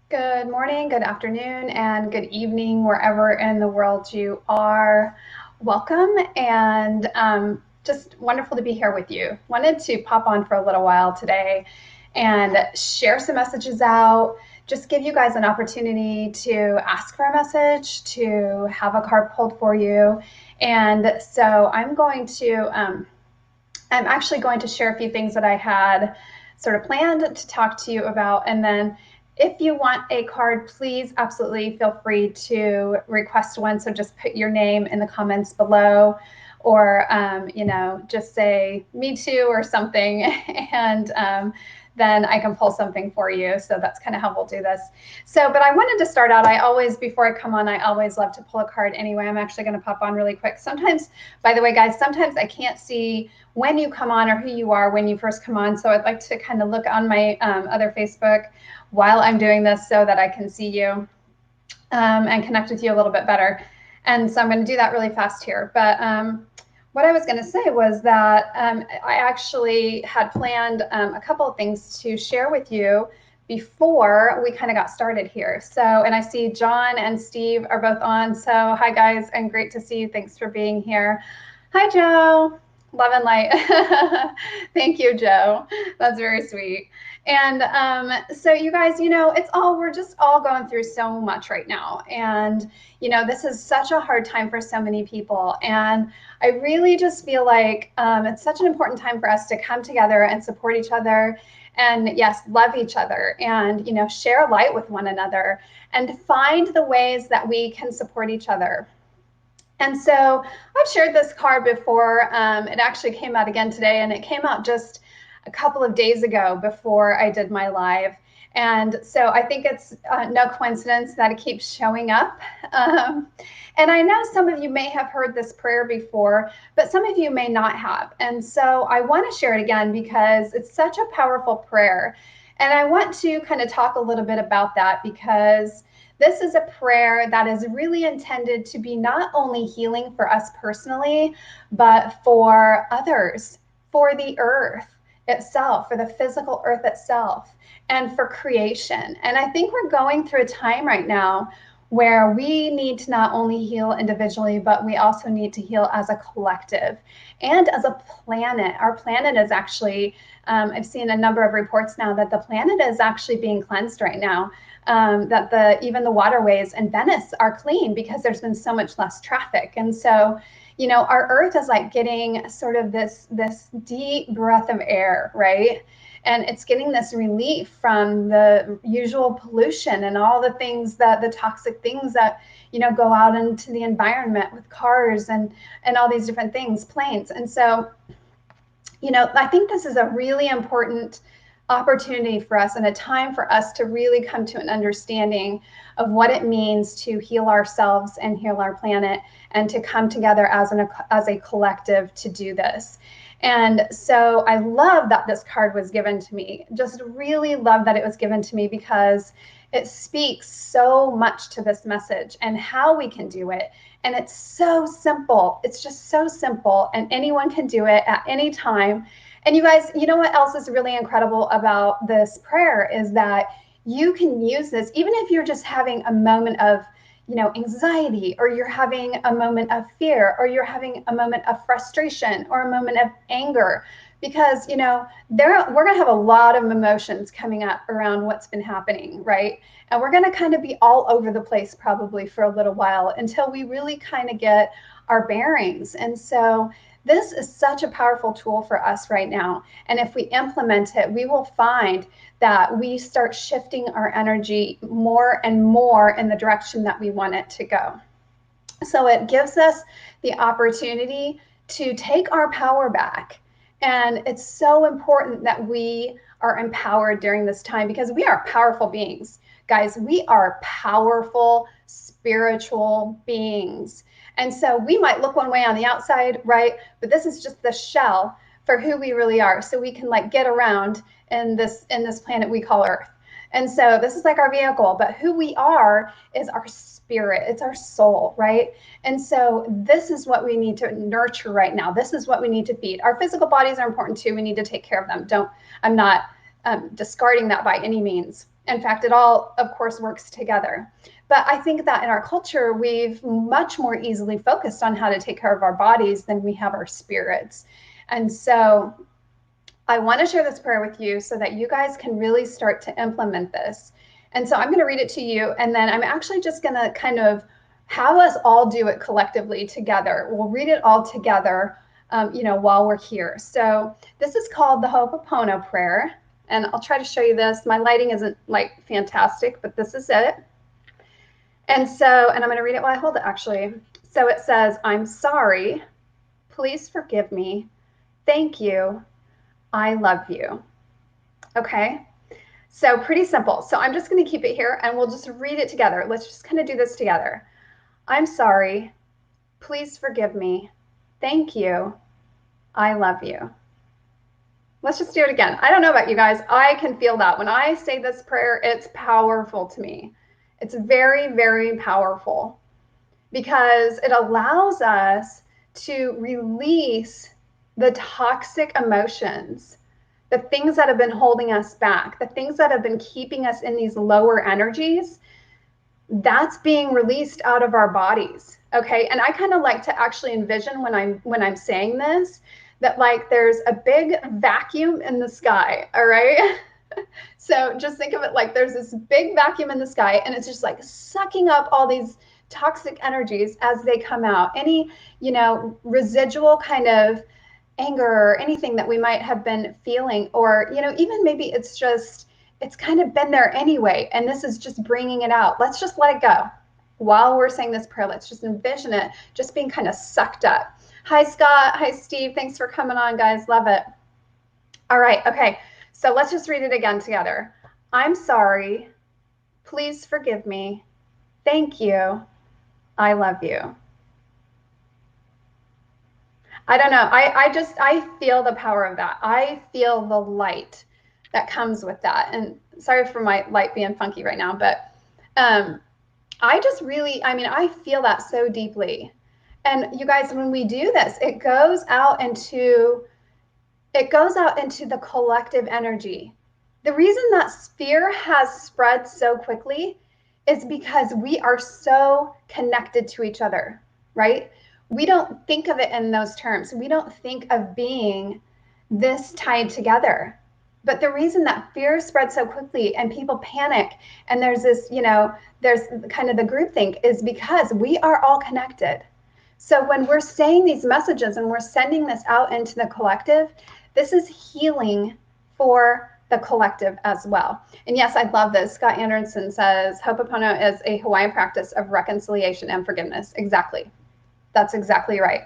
Good morning, good afternoon, and good evening, wherever in the world you are. Welcome, and just wonderful to be here with you. Wanted to pop on for a little while today and share some messages out, just give you guys an opportunity to ask for a message, to have a card pulled for you. And so I'm actually going to share a few things that I had sort of planned to talk to you about. And then if you want a card, please absolutely feel free to request one. So just put your name in the comments below, or just say me too or something, and then I can pull something for you. So that's kind of how we'll do this. So, but I wanted to start out, before I come on, I always love to pull a card anyway. I'm actually going to pop on really quick. Sometimes, by the way, guys, sometimes I can't see when you come on or who you are when you first come on. So I'd like to kind of look on my other Facebook while I'm doing this so that I can see you and connect with you a little bit better. And so I'm going to do that really fast here. But what I was going to say was that I actually had planned a couple of things to share with you before we kind of got started here. So, and I see John and Steve are both on. So hi guys, and great to see you. Thanks for being here. Hi, Joe. Love and light. Thank you, Joe. That's very sweet. And so you guys, we're just all going through so much right now. And, this is such a hard time for so many people. And I really just feel like it's such an important time for us to come together and support each other. And yes, love each other and, share light with one another and find the ways that we can support each other. And so I've shared this card before. It actually came out again today, and it came out just a couple of days ago before I did my live. And so I think it's no coincidence that it keeps showing up. And I know some of you may have heard this prayer before, but some of you may not have. And so I want to share it again because it's such a powerful prayer. And I want to kind of talk a little bit about that because this is a prayer that is really intended to be not only healing for us personally, but for others, for the earth itself, for the physical earth itself, and for creation. And I think we're going through a time right now where we need to not only heal individually, but we also need to heal as a collective and as a planet. Our planet is actually, I've seen a number of reports now that the planet is actually being cleansed right now. That even the waterways in Venice are clean because there's been so much less traffic. And so, our earth is like getting sort of this deep breath of air, right? And it's getting this relief from the usual pollution and all the things the toxic things that, go out into the environment with cars and all these different things, planes. And so, I think this is a really important opportunity for us and a time for us to really come to an understanding of what it means to heal ourselves and heal our planet and to come together as a collective to do this. And so I love that this card was given to me. Just really love that it was given to me because it speaks so much to this message and how we can do it. And it's so simple. It's just so simple, and anyone can do it at any time. And you guys, you know what else is really incredible about this prayer is that you can use this even if you're just having a moment of, anxiety, or you're having a moment of fear, or you're having a moment of frustration or a moment of anger, because, we're going to have a lot of emotions coming up around what's been happening, right? And we're going to kind of be all over the place probably for a little while until we really kind of get our bearings. And so this is such a powerful tool for us right now. And if we implement it, we will find that we start shifting our energy more and more in the direction that we want it to go. So it gives us the opportunity to take our power back. And it's so important that we are empowered during this time because we are powerful beings. Guys, we are powerful spiritual beings. And so we might look one way on the outside, right? But this is just the shell for who we really are. So we can get around in this planet we call Earth. And so this is like our vehicle, but who we are is our spirit. It's our soul, right? And so this is what we need to nurture right now. This is what we need to feed. Our physical bodies are important too. We need to take care of them. I'm not discarding that by any means. In fact, it all, of course, works together. But I think that in our culture, we've much more easily focused on how to take care of our bodies than we have our spirits. And so I want to share this prayer with you so that you guys can really start to implement this. And so I'm going to read it to you, and then I'm actually just going to kind of have us all do it collectively together. We'll read it all together, while we're here. So this is called the Ho'oponopono prayer, and I'll try to show you this. My lighting isn't like fantastic, but this is it. And I'm going to read it while I hold it, actually. So it says, I'm sorry. Please forgive me. Thank you. I love you. Okay. So pretty simple. So I'm just going to keep it here and we'll just read it together. Let's just kind of do this together. I'm sorry. Please forgive me. Thank you. I love you. Let's just do it again. I don't know about you guys. I can feel that. When I say this prayer, it's powerful to me. It's very, very powerful because it allows us to release the toxic emotions, the things that have been holding us back, the things that have been keeping us in these lower energies. That's being released out of our bodies. Okay. And I kind of like to actually envision when I'm saying this, that like there's a big vacuum in the sky. All right. So just think of it like there's this big vacuum in the sky and it's just like sucking up all these toxic energies as they come out. Any, residual kind of anger or anything that we might have been feeling, or, even maybe it's kind of been there anyway. And this is just bringing it out. Let's just let it go. While we're saying this prayer, let's just envision it just being kind of sucked up. Hi, Scott. Hi, Steve. Thanks for coming on, guys. Love it. All right. Okay. So let's just read it again together. I'm sorry. Please forgive me. Thank you. I love you. I don't know. I feel the power of that. I feel the light that comes with that. And sorry for my light being funky right now, but I feel that so deeply. And you guys, when we do this, it goes out into the collective energy. The reason that fear has spread so quickly is because we are so connected to each other, right? We don't think of it in those terms. We don't think of being this tied together. But the reason that fear spreads so quickly and people panic and there's this, there's kind of the groupthink is because we are all connected. So when we're saying these messages and we're sending this out into the collective, this is healing for the collective as well. And yes, I love this. Scott Anderson says, Ho'oponopono is a Hawaiian practice of reconciliation and forgiveness. Exactly. That's exactly right.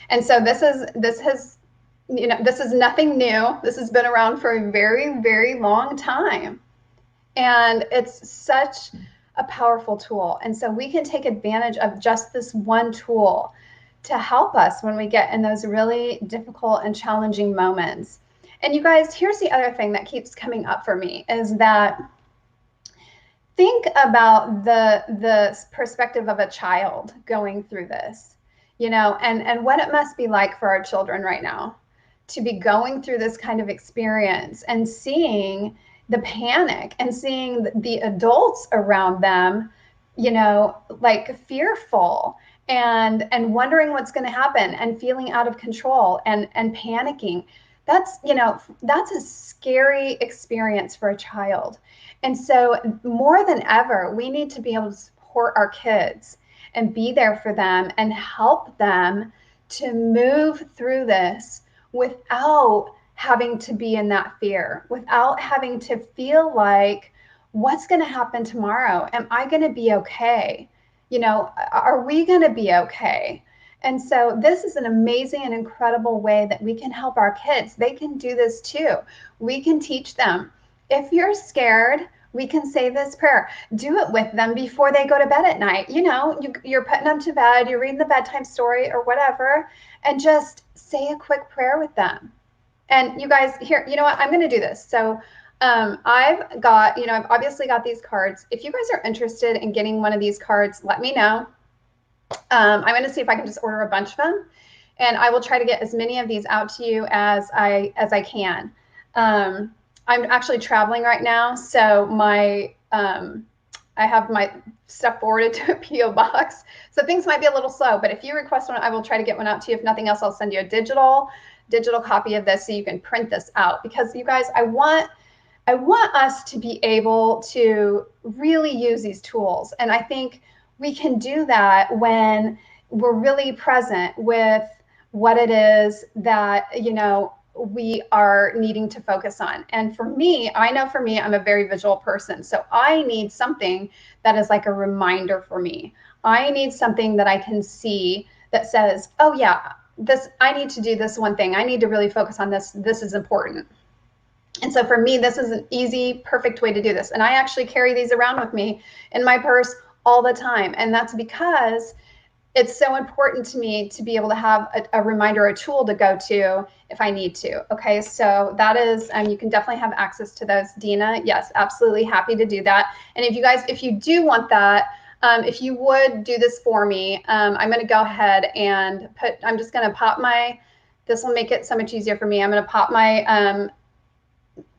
And so this is nothing new. This has been around for a very, very long time. And it's such a powerful tool. And so we can take advantage of just this one tool to help us when we get in those really difficult and challenging moments. And you guys, here's the other thing that keeps coming up for me is that think about the perspective of a child going through this, and what it must be like for our children right now to be going through this kind of experience and seeing the panic and seeing the adults around them, like fearful and wondering what's going to happen and feeling out of control and panicking. That's a scary experience for a child. And so more than ever, we need to be able to support our kids and be there for them and help them to move through this without having to be in that fear, without having to feel like, what's going to happen tomorrow? Am I going to be okay? Are we going to be okay? And so this is an amazing and incredible way that we can help our kids. They can do this too. We can teach them. If you're scared, we can say this prayer. Do it with them before they go to bed at night. You're putting them to bed, you're reading the bedtime story or whatever, and just say a quick prayer with them. And you guys, here, you know what? I'm going to do this. So I've obviously got these cards. If you guys are interested in getting one of these cards, let me know. I'm going to see if I can just order a bunch of them, and I will try to get as many of these out to you as I can. I'm actually traveling right now, so my I have my stuff forwarded to a PO box, so things might be a little slow. But if you request one, I will try to get one out to you. If nothing else, I'll send you a digital copy of this so you can print this out. Because you guys, I want us to be able to really use these tools, and I think we can do that when we're really present with what it is that we are needing to focus on. And for me, I know for me, I'm a very visual person. So I need something that is like a reminder for me. I need something that I can see that says, oh yeah, I need to do this one thing. I need to really focus on this. This is important. And so for me, this is an easy, perfect way to do this. And I actually carry these around with me in my purse all the time. And that's because it's so important to me to be able to have a reminder, a tool to go to if I need to. Okay, so that is, you can definitely have access to those, Dina. Yes, absolutely happy to do that. And if you guys, if you do want that, if you would do this for me, I'm going to go ahead and I'm just going to pop this will make it so much easier for me. I'm going to pop my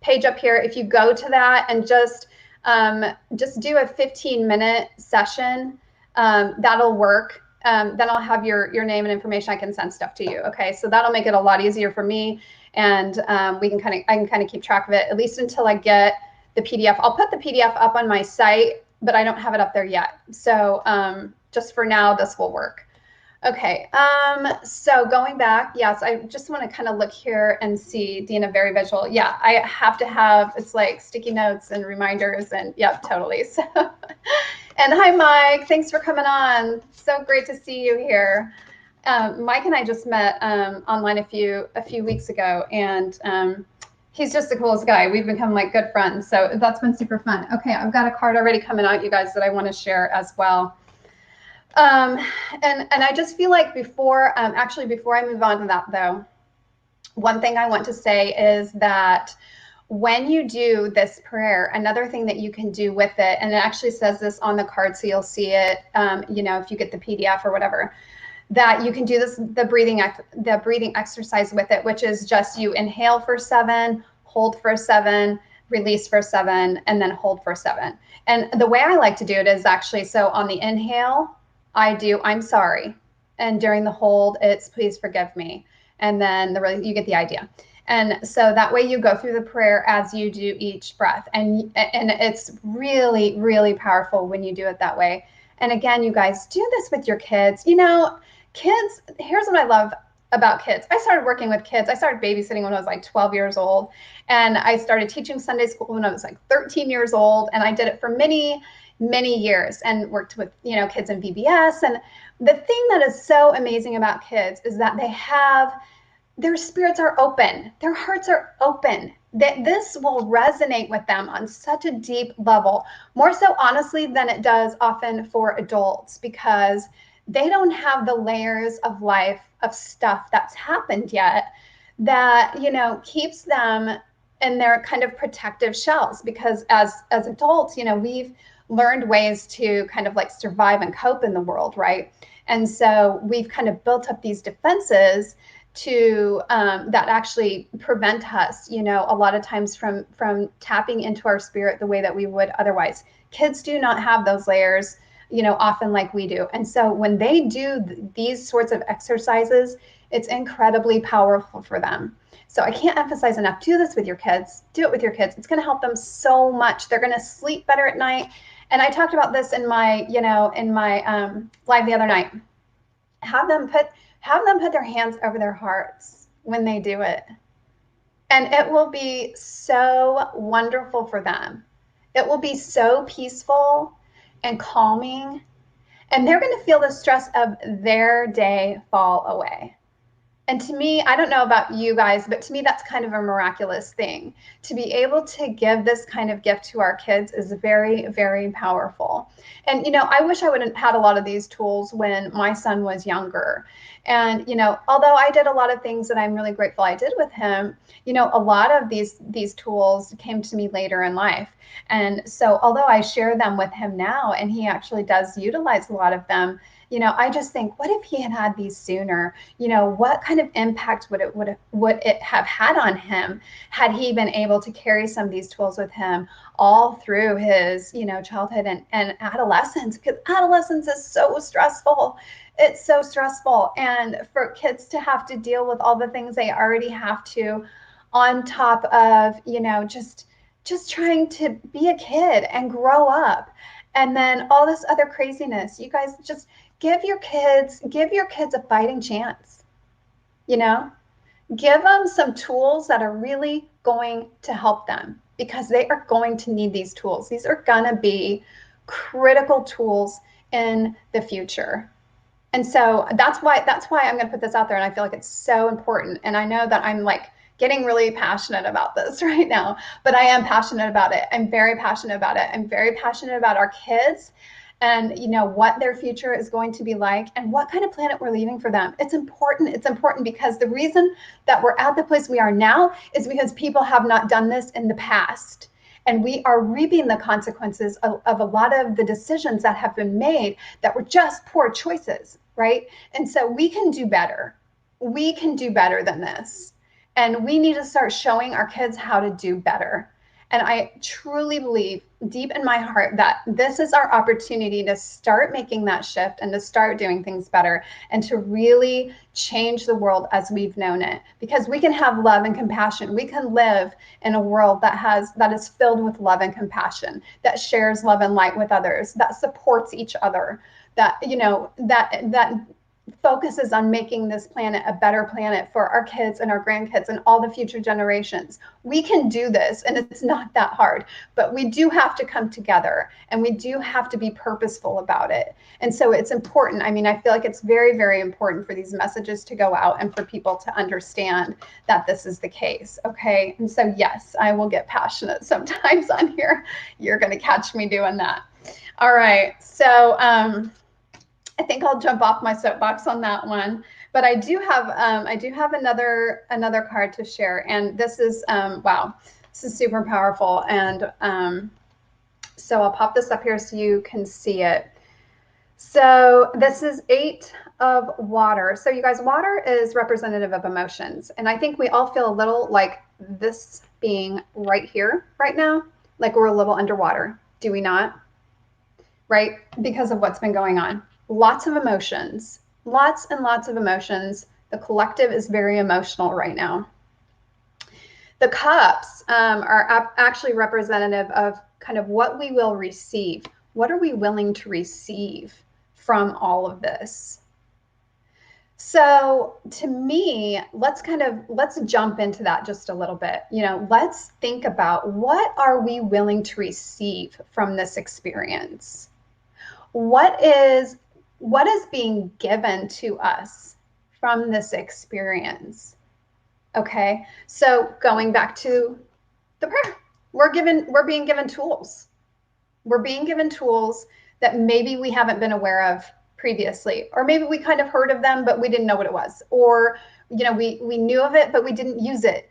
page up here. If you go to that and just do a 15-minute session, that'll work. Then I'll have your name and information. I can send stuff to you. Okay, so that'll make it a lot easier for me, and I can kind of keep track of it, at least until I get the PDF. I'll put the PDF up on my site, but I don't have it up there yet. So just for now, this will work. Okay, so going back, yes, I just want to kind of look here and see Dina, very visual. Yeah, I have to have, it's like sticky notes and reminders, and yep, totally. So, and hi, Mike, thanks for coming on. So great to see you here. Mike and I just met online a few weeks ago, and he's just the coolest guy. We've become like good friends, so that's been super fun. Okay, I've got a card already coming out, you guys, that I want to share as well. And I just feel like before I move on to that though, one thing I want to say is that when you do this prayer, another thing that you can do with it, and it actually says this on the card, so you'll see it, if you get the PDF or whatever, that you can do the breathing exercise with it, which is just you inhale for 7, hold for 7, release for 7, and then hold for 7. And the way I like to do it is actually, so on the inhale, I do, I'm sorry. And during the hold, it's please forgive me. And then you get the idea. And so that way you go through the prayer as you do each breath. And it's really, really powerful when you do it that way. And again, you guys, do this with your kids. Kids, here's what I love about kids. I started working with kids. I started babysitting when I was like 12 years old. And I started teaching Sunday school when I was like 13 years old. And I did it for many years and worked with, kids in VBS. And the thing that is so amazing about kids is that their spirits are open. Their hearts are open. That this will resonate with them on such a deep level, more so honestly than it does often for adults, because they don't have the layers of life, of stuff that's happened yet that, keeps them in their kind of protective shells. Because as adults, we've learned ways to kind of like survive and cope in the world, right? And so we've kind of built up these defenses to that actually prevent us, a lot of times from tapping into our spirit the way that we would otherwise. Kids do not have those layers, often like we do. And so when they do these sorts of exercises, it's incredibly powerful for them. So I can't emphasize enough, do this with your kids. Do it with your kids. It's going to help them so much. They're going to sleep better at night. And I talked about this in my, live the other night. Have them put their hands over their hearts when they do it. And it will be so wonderful for them. It will be so peaceful and calming. And they're going to feel the stress of their day fall away. And to me, I don't know about you guys, but to me, that's kind of a miraculous thing. To be able to give this kind of gift to our kids is very, very powerful. And, I wish I would have had a lot of these tools when my son was younger. And, although I did a lot of things that I'm really grateful I did with him, a lot of these tools came to me later in life. And so although I share them with him now, and he actually does utilize a lot of them, I just think, what if he had had these sooner? What kind of impact would it have had on him had he been able to carry some of these tools with him all through his, childhood and adolescence? Because adolescence is so stressful. It's so stressful. And for kids to have to deal with all the things they already have to, on top of, just trying to be a kid and grow up, and then all this other craziness. You guys, just give your kids a fighting chance. Give them some tools that are really going to help them, because they are going to need these tools. These are going to be critical tools in the future. And so that's why I'm going to put this out there. And I feel like it's so important. And I know that I'm like getting really passionate about this right now, but I am passionate about it. I'm very passionate about it. I'm very passionate about our kids and what their future is going to be like and what kind of planet we're leaving for them. It's important. It's important because the reason that we're at the place we are now is because people have not done this in the past. And we are reaping the consequences of a lot of the decisions that have been made that were just poor choices, right? And so we can do better. We can do better than this. And we need to start showing our kids how to do better. And I truly believe deep in my heart that this is our opportunity to start making that shift and to start doing things better and to really change the world as we've known it. Because we can have love and compassion. We can live in a world that is filled with love and compassion, that shares love and light with others, that supports each other, that focuses on making this planet a better planet for our kids and our grandkids and all the future generations. We can do this, and it's not that hard, but we do have to come together and we do have to be purposeful about it. And so it's important. I mean, I feel like it's very, very important for these messages to go out and for people to understand that this is the case. Okay. And so, yes, I will get passionate sometimes on here. You're going to catch me doing that. All right. So, I think I'll jump off my soapbox on that one, but I do have another card to share, and this is wow, this is super powerful, and so I'll pop this up here so you can see it. So this is 8 of water. So you guys, water is representative of emotions, and I think we all feel a little like this being right here, right now, like we're a little underwater. Do we not? Right? Because of what's been going on. Lots of emotions, lots and lots of emotions. The collective is very emotional right now. The cups are actually representative of kind of what we will receive. What are we willing to receive from all of this? So to me, let's jump into that just a little bit. Let's think about, what are we willing to receive from this experience? What is being given to us from this experience? Okay, so going back to the prayer, we're being given tools. We're being given tools that maybe we haven't been aware of previously, or maybe we kind of heard of them, but we didn't know what it was, or we knew of it, but we didn't use it.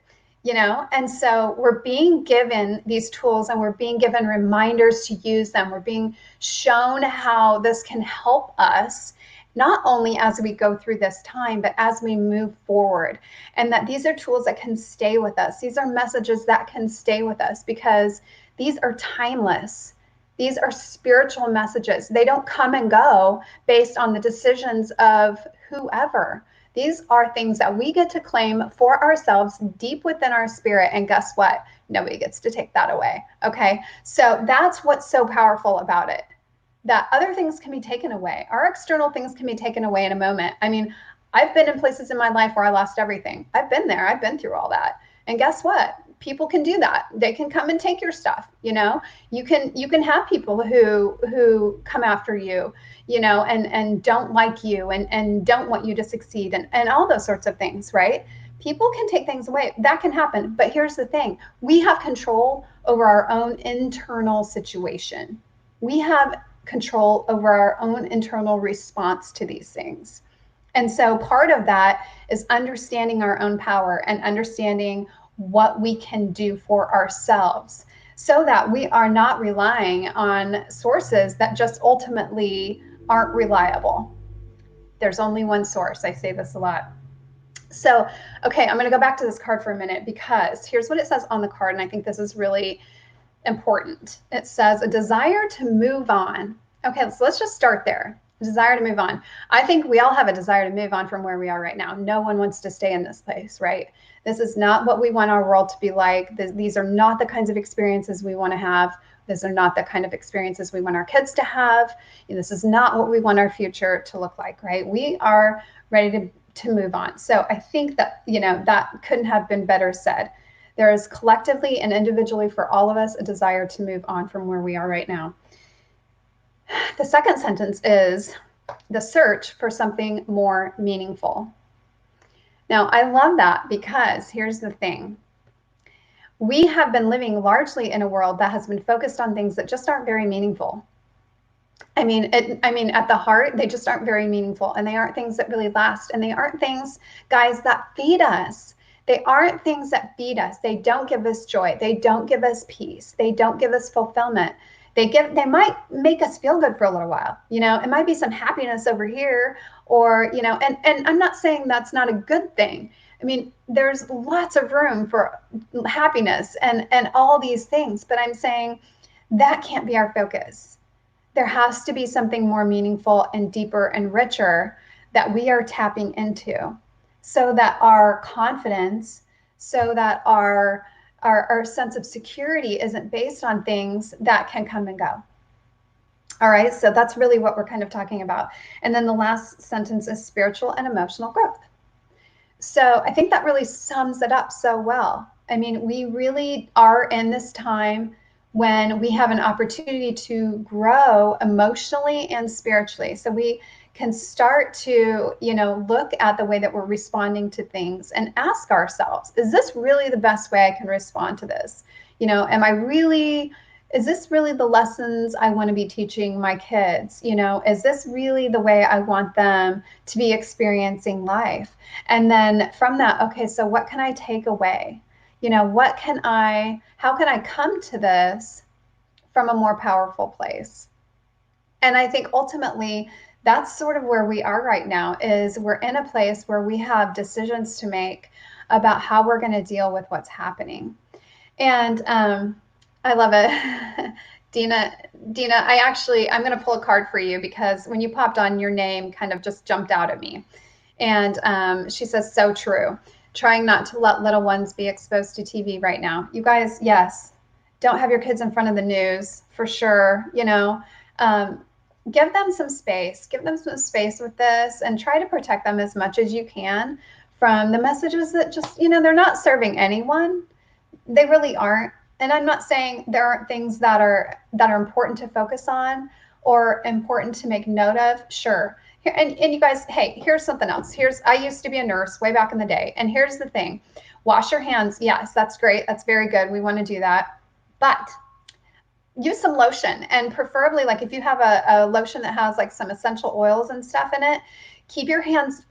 And so we're being given these tools and we're being given reminders to use them. We're being shown how this can help us, not only as we go through this time, but as we move forward. And that these are tools that can stay with us. These are messages that can stay with us because these are timeless. These are spiritual messages. They don't come and go based on the decisions of whoever. These are things that we get to claim for ourselves deep within our spirit. And guess what? Nobody gets to take that away. Okay. So that's what's so powerful about it, that other things can be taken away. Our external things can be taken away in a moment. I mean, I've been in places in my life where I lost everything. I've been there. I've been through all that. And guess what? People can do that. They can come and take your stuff. You can have people who come after you, and don't like you and don't want you to succeed and all those sorts of things, right? People can take things away. That can happen. But here's the thing. We have control over our own internal situation. We have control over our own internal response to these things. And so part of that is understanding our own power and understanding what we can do for ourselves so that we are not relying on sources that just ultimately aren't reliable. There's only one source. I say this a lot. So, okay, I'm going to go back to this card for a minute because here's what it says on the card, and I think this is really important. It says a desire to move on. Okay, so let's just start there. Desire to move on. I think we all have a desire to move on from where we are right now. No one wants to stay in this place, right? This is not what we want our world to be like. These are not the kinds of experiences we want to have. These are not the kind of experiences we want our kids to have. This is not what we want our future to look like, right? We are ready to move on. So I think that, that couldn't have been better said. There is collectively and individually for all of us a desire to move on from where we are right now. The second sentence is the search for something more meaningful. Now, I love that because here's the thing. We have been living largely in a world that has been focused on things that just aren't very meaningful. I mean, at the heart, they just aren't very meaningful, and they aren't things that really last, and they aren't things, guys, that feed us. They aren't things that feed us. They don't give us joy. They don't give us peace. They don't give us fulfillment. They might make us feel good for a little while. It might be some happiness over here, or, and I'm not saying that's not a good thing. I mean, there's lots of room for happiness and all these things, but I'm saying that can't be our focus. There has to be something more meaningful and deeper and richer that we are tapping into so that our confidence, so that our sense of security isn't based on things that can come and go. All right, so that's really what we're kind of talking about. And then the last sentence is spiritual and emotional growth. So I think that really sums it up so well. I mean, we really are in this time when we have an opportunity to grow emotionally and spiritually. So we can start to, look at the way that we're responding to things and ask ourselves, is this really the best way I can respond to this? Is this really the lessons I want to be teaching my kids? Is this really the way I want them to be experiencing life? And then from that, okay, so what can I take away? How can I come to this from a more powerful place? And I think ultimately that's sort of where we are right now, is we're in a place where we have decisions to make about how we're going to deal with what's happening. And I love it. Dina, I'm going to pull a card for you because when you popped on, your name kind of just jumped out at me. And she says, so true. Trying not to let little ones be exposed to TV right now. You guys, yes, don't have your kids in front of the news for sure. Give them some space. Give them some space with this and try to protect them as much as you can from the messages that just, they're not serving anyone. They really aren't. And I'm not saying there aren't things that are important to focus on or important to make note of. Sure. And you guys, hey, here's something else. I used to be a nurse way back in the day. And here's the thing. Wash your hands. Yes, that's great. That's very good. We want to do that. But use some lotion, and preferably, like, if you have a lotion that has like some essential oils and stuff in it, keep your hands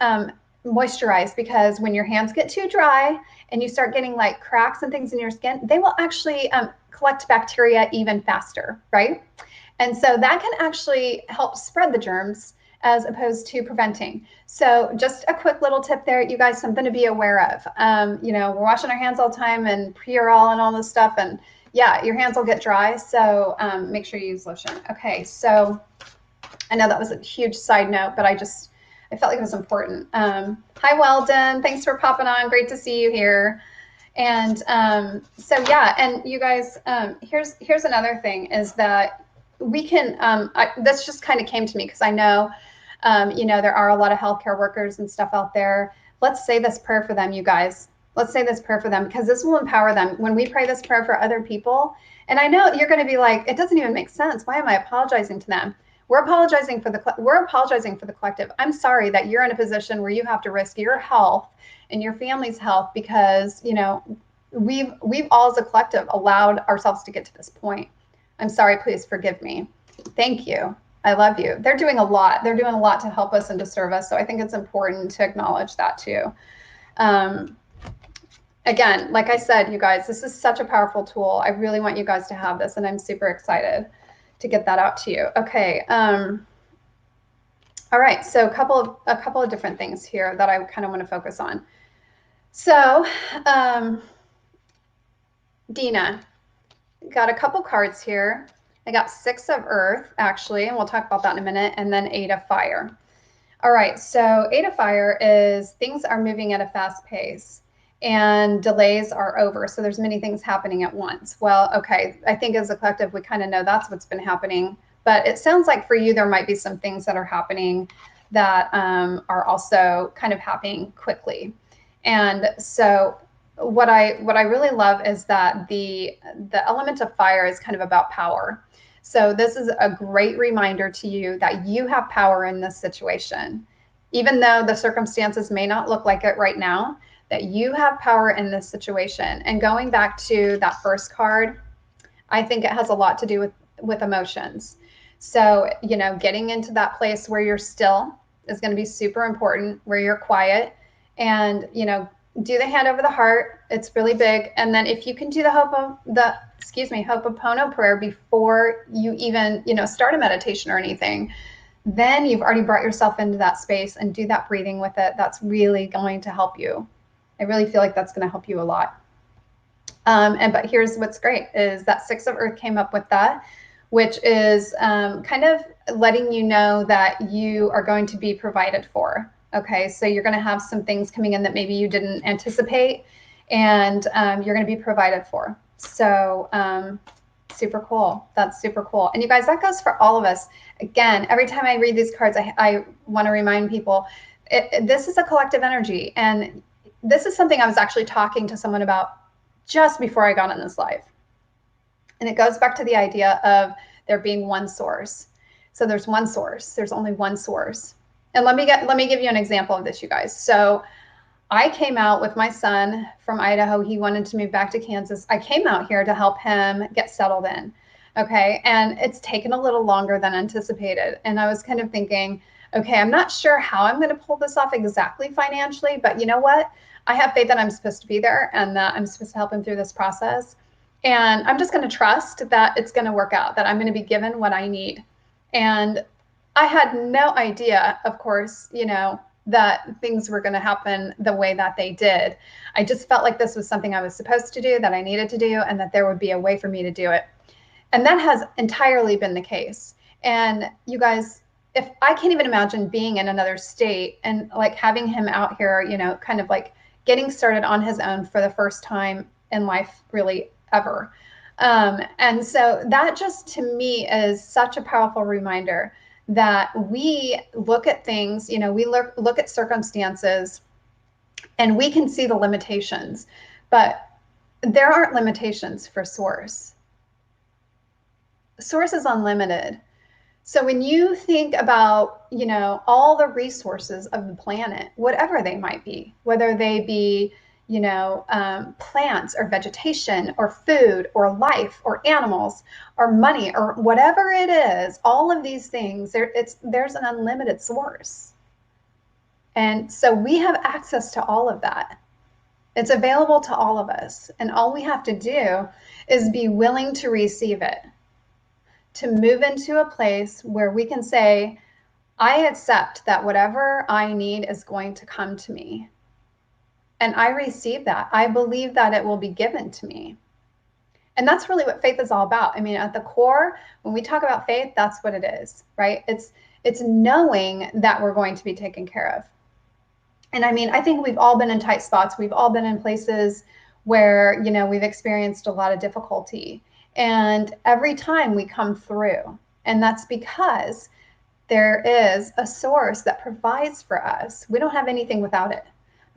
moisturized, because when your hands get too dry and you start getting like cracks and things in your skin, they will actually collect bacteria even faster, right? And so that can actually help spread the germs as opposed to preventing. So just a quick little tip there, you guys, something to be aware of. We're washing our hands all the time and Purell and all this stuff, and yeah, your hands will get dry. So make sure you use lotion. Okay, so I know that was a huge side note, but I felt like it was important. Hi, Weldon. Thanks for popping on. Great to see you here. And so, yeah, and you guys, here's another thing, is that we can, this just kind of came to me because I know, there are a lot of healthcare workers and stuff out there. Let's say this prayer for them, you guys. Let's say this prayer for them, because this will empower them. When we pray this prayer for other people, and I know you're going to be like, it doesn't even make sense. Why am I apologizing to them? We're apologizing for the collective. I'm sorry that you're in a position where you have to risk your health and your family's health because, we've all as a collective allowed ourselves to get to this point. I'm sorry, please forgive me. Thank you. I love you. They're doing a lot. They're doing a lot to help us and to serve us. So I think it's important to acknowledge that too. Again, like I said, you guys, this is such a powerful tool. I really want you guys to have this, and I'm super excited to get that out to you. Okay. All right. So a couple of different things here that I kind of want to focus on. So, Dina, got a couple cards here. I got 6 of Earth, actually, and we'll talk about that in a minute, and then 8 of Fire. All right, so 8 of Fire is things are moving at a fast pace and delays are over. So there's many things happening at once. Well, okay, I think as a collective, we kind of know that's what's been happening. But it sounds like for you, there might be some things that are happening that are also kind of happening quickly. And so what I really love is that the element of fire is kind of about power. So this is a great reminder to you that you have power in this situation. Even though the circumstances may not look like it right now, that you have power in this situation. And going back to that first card, I think it has a lot to do with emotions. So, you know, getting into that place where you're still is going to be super important, where you're quiet, and, you know, do the hand over the heart. It's really big. And then if you can do the Ho'oponopono prayer before you even, you know, start a meditation or anything, then you've already brought yourself into that space, and do that breathing with it. That's really going to help you. I really feel like that's going to help you a lot. But here's what's great is that 6 of Earth came up with that, which is kind of letting you know that you are going to be provided for. Okay, so you're going to have some things coming in that maybe you didn't anticipate, and you're going to be provided for. So super cool. That's super cool. And you guys, that goes for all of us. Again, every time I read these cards, I want to remind people, this is a collective energy. And this is something I was actually talking to someone about just before I got on this live. And it goes back to the idea of there being one source. So there's one source. There's only one source. And let me give you an example of this, you guys. So I came out with my son from Idaho. He wanted to move back to Kansas. I came out here to help him get settled in. Okay. And it's taken a little longer than anticipated. And I was kind of thinking, okay, I'm not sure how I'm going to pull this off exactly financially, but you know what? I have faith that I'm supposed to be there and that I'm supposed to help him through this process. And I'm just going to trust that it's going to work out, that I'm going to be given what I need. And I had no idea, of course, you know, that things were going to happen the way that they did. I just felt like this was something I was supposed to do, that I needed to do, and that there would be a way for me to do it. And that has entirely been the case. And you guys, if I can't even imagine being in another state and like having him out here, you know, kind of like getting started on his own for the first time in life, really ever. And so that just to me is such a powerful reminder that we look at things, you know, we look at circumstances and we can see the limitations, but there aren't limitations for source. Source is unlimited. So when you think about, you know, all the resources of the planet, whatever they might be, whether they be, you know, plants or vegetation or food or life or animals or money or whatever it is, all of these things, there's an unlimited source. And so we have access to all of that. It's available to all of us. And all we have to do is be willing to receive it, to move into a place where we can say, I accept that whatever I need is going to come to me. And I receive that. I believe that it will be given to me. And that's really what faith is all about. I mean, at the core, when we talk about faith, that's what it is, right? It's knowing that we're going to be taken care of. And I mean, I think we've all been in tight spots. We've all been in places where, you know, we've experienced a lot of difficulty. And every time we come through, and that's because there is a source that provides for us. We don't have anything without it.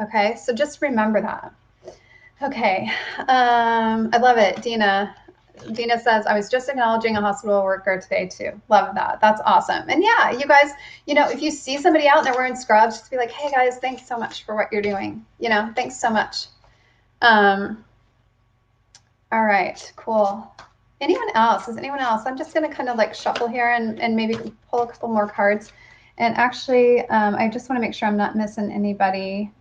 Okay, so just remember that. Okay, I love it. Dina says, I was just acknowledging a hospital worker today too. Love that. That's awesome. And yeah, you guys, you know, if you see somebody out and they're wearing scrubs, just be like, hey guys, thanks so much for what you're doing. You know, thanks so much. All right, cool. Anyone else? Is anyone else? I'm just going to kind of like shuffle here and maybe pull a couple more cards. And actually, I just want to make sure I'm not missing anybody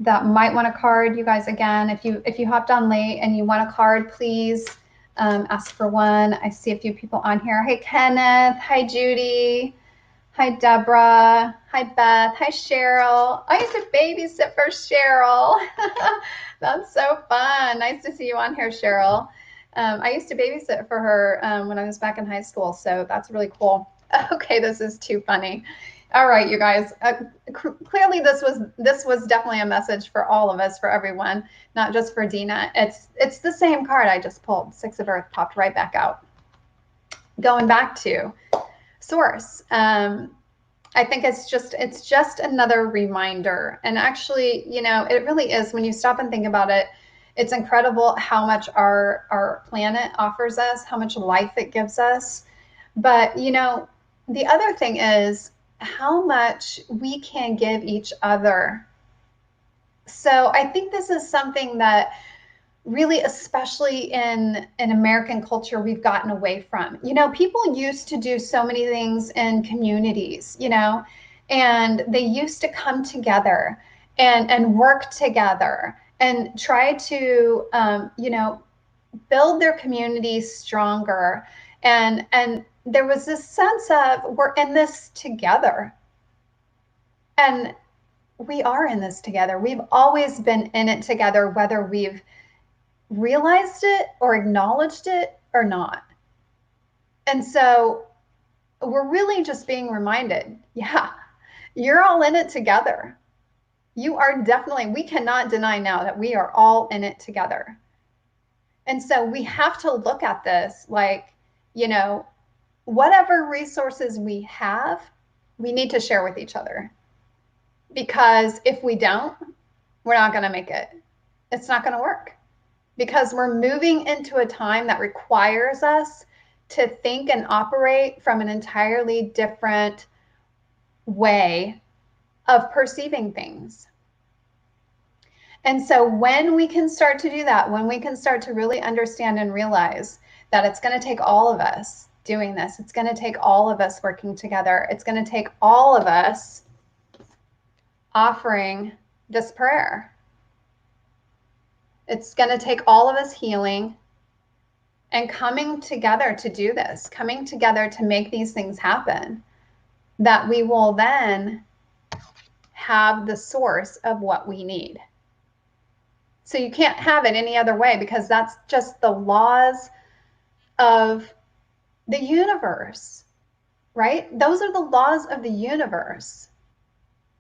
that might want a card. You guys, again, if you hopped on late and you want a card, please ask for one. I see a few people on here. Hey, Kenneth. Hi, Judy. Hi, Deborah. Hi, Beth. Hi, Cheryl. I used to babysit for Cheryl. That's so fun. Nice to see you on here, Cheryl. I used to babysit for her when I was back in high school, so that's really cool. Okay, this is too funny. All right, you guys. Clearly, this was definitely a message for all of us, for everyone, not just for Dina. It's the same card I just pulled. Six of Earth popped right back out. Going back to Source. I think it's just another reminder. And actually, you know, it really is, when you stop and think about it, it's incredible how much our planet offers us, how much life it gives us. But, you know, the other thing is how much we can give each other. So I think this is something that really, especially in American culture, we've gotten away from. You know, people used to do so many things in communities, you know, and they used to come together and work together and try to, you know, build their communities stronger. And there was this sense of, we're in this together. And we are in this together. We've always been in it together, whether we've realized it or acknowledged it or not. And so we're really just being reminded, yeah, you're all in it together. You are definitely, we cannot deny now that we are all in it together. And so we have to look at this like, you know, whatever resources we have, we need to share with each other. Because if we don't, we're not going to make it. It's not going to work. Because we're moving into a time that requires us to think and operate from an entirely different way of perceiving things. And so when we can start to do that, when we can start to really understand and realize that it's going to take all of us doing this, it's going to take all of us working together, it's going to take all of us offering this prayer. It's going to take all of us healing and coming together to do this, coming together to make these things happen, that we will then have the source of what we need. So you can't have it any other way, because that's just the laws of the universe, right? Those are the laws of the universe.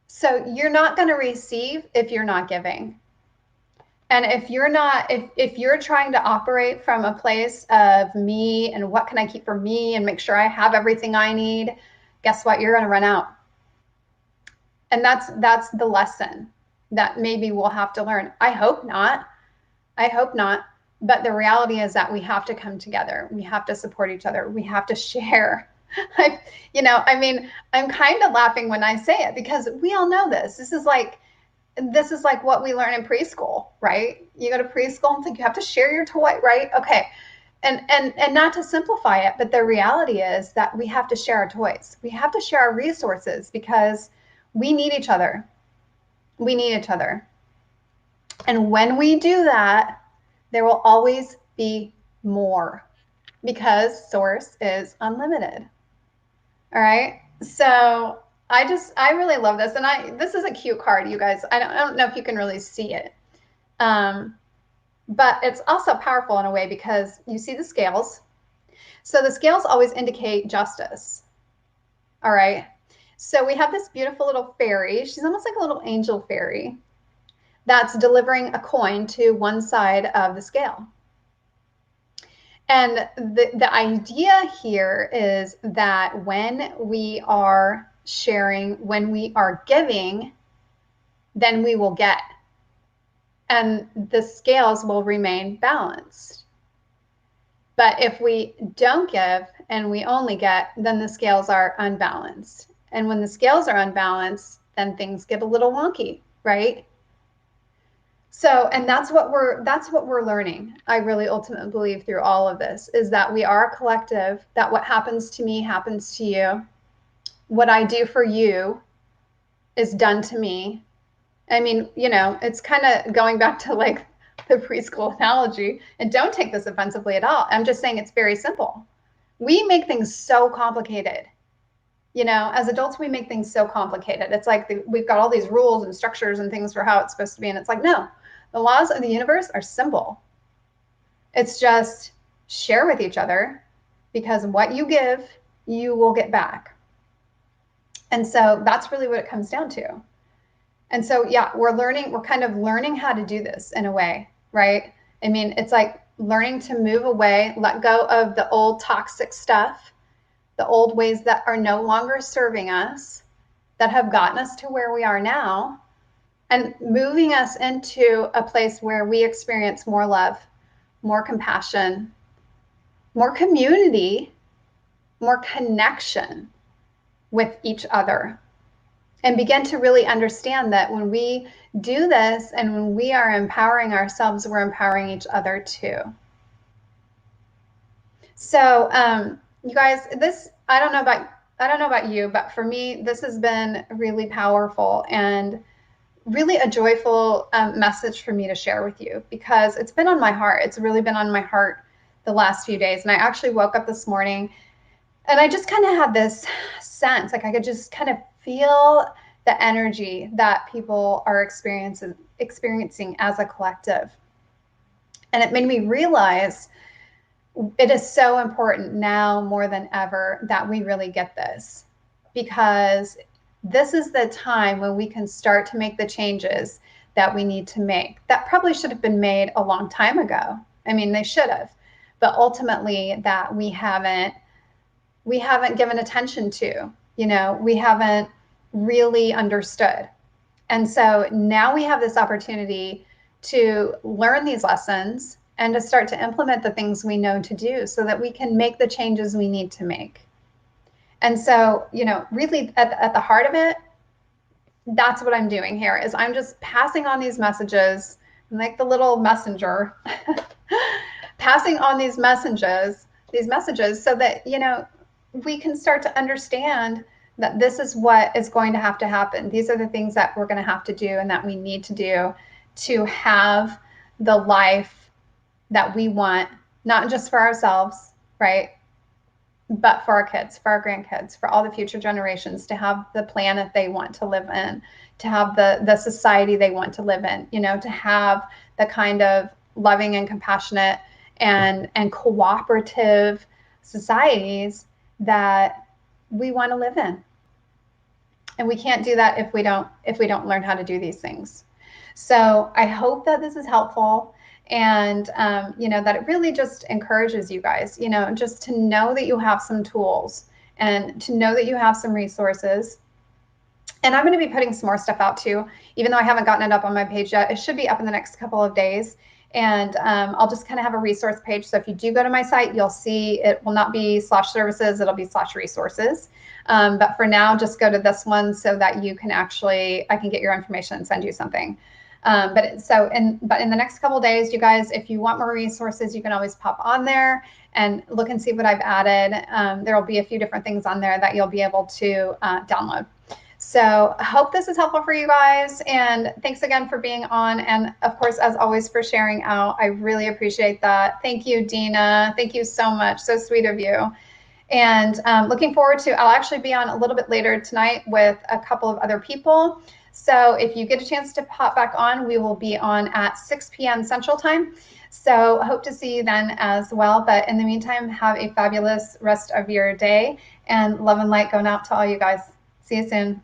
So you're not going to receive if you're not giving. And if you're not, if you're trying to operate from a place of me and what can I keep for me and make sure I have everything I need, guess what? You're going to run out. And that's the lesson that maybe we'll have to learn. I hope not. I hope not. But the reality is that we have to come together. We have to support each other. We have to share. You know, I mean, I'm kind of laughing when I say it, because we all know this. This is like what we learn in preschool, right? You go to preschool and think you have to share your toy, right? Okay. And not to simplify it, but the reality is that we have to share our toys. We have to share our resources, because we need each other. We need each other. And when we do that, there will always be more, because source is unlimited. All right. So I really love this. And this is a cute card, you guys. I don't know if you can really see it. But it's also powerful in a way, because you see the scales. So the scales always indicate justice. All right. So we have this beautiful little fairy. She's almost like a little angel fairy that's delivering a coin to one side of the scale. And the idea here is that when we are sharing, when we are giving, then we will get. And the scales will remain balanced. But if we don't give and we only get, then the scales are unbalanced. And when the scales are unbalanced, then things get a little wonky, right? So, and that's what we're learning. I really ultimately believe through all of this is that we are a collective, that what happens to me happens to you. What I do for you is done to me. I mean, you know, it's kind of going back to like the preschool analogy, and don't take this offensively at all. I'm just saying it's very simple. We make things so complicated. You know, as adults, we make things so complicated. It's like we've got all these rules and structures and things for how it's supposed to be. And it's like, no, the laws of the universe are simple. It's just share with each other, because what you give, you will get back. And so that's really what it comes down to. And so, yeah, we're kind of learning how to do this in a way, right? I mean, it's like learning to move away, let go of the old toxic stuff, the old ways that are no longer serving us, that have gotten us to where we are now, and moving us into a place where we experience more love, more compassion, more community, more connection with each other. And begin to really understand that when we do this and when we are empowering ourselves, we're empowering each other too. So, you guys, this, I don't know about you, but for me, this has been really powerful and really a joyful message for me to share with you, because it's been on my heart. It's really been on my heart the last few days. And I actually woke up this morning and I just kind of had this sense, like I could just kind of feel the energy that people are experiencing as a collective. And it made me realize it is so important now more than ever that we really get this, because this is the time when we can start to make the changes that we need to make. That probably should have been made a long time ago. I mean, they should have, but ultimately that we haven't given attention to, you know, we haven't really understood. And so now we have this opportunity to learn these lessons and to start to implement the things we know to do so that we can make the changes we need to make. And so, you know, really at the heart of it, that's what I'm doing here, is I'm just passing on these messages, like the little messenger, passing on these messages so that, you know, we can start to understand that this is what is going to happen. These are the things that we're going to have to do and that we need to do to have the life that we want, not just for ourselves, right? But for our kids, for our grandkids, for all the future generations, to have the planet they want to live in, to have the society they want to live in, you know, to have the kind of loving and compassionate and cooperative societies that we want to live in. And we can't do that if we don't learn how to do these things. So I hope that this is helpful, and you know, that it really just encourages you guys, you know, just to know that you have some tools and to know that you have some resources. And I'm going to be putting some more stuff out too, even though I haven't gotten it up on my page yet. It should be up in the next couple of days. And I'll just kind of have a resource page. So if you do go to my site, you'll see it will not be /services, it'll be /resources. But for now, just go to this one so that you can I can get your information and send you something. But in the next couple of days, you guys, if you want more resources, you can always pop on there and look and see what I've added. There will be a few different things on there that you'll be able to download. So I hope this is helpful for you guys. And thanks again for being on. And of course, as always, for sharing out. I really appreciate that. Thank you, Dina. Thank you so much. So sweet of you. And looking forward to, I'll actually be on a little bit later tonight with a couple of other people. So if you get a chance to pop back on, we will be on at 6 p.m. Central Time. So hope to see you then as well. But in the meantime, have a fabulous rest of your day, and love and light going out to all you guys. See you soon.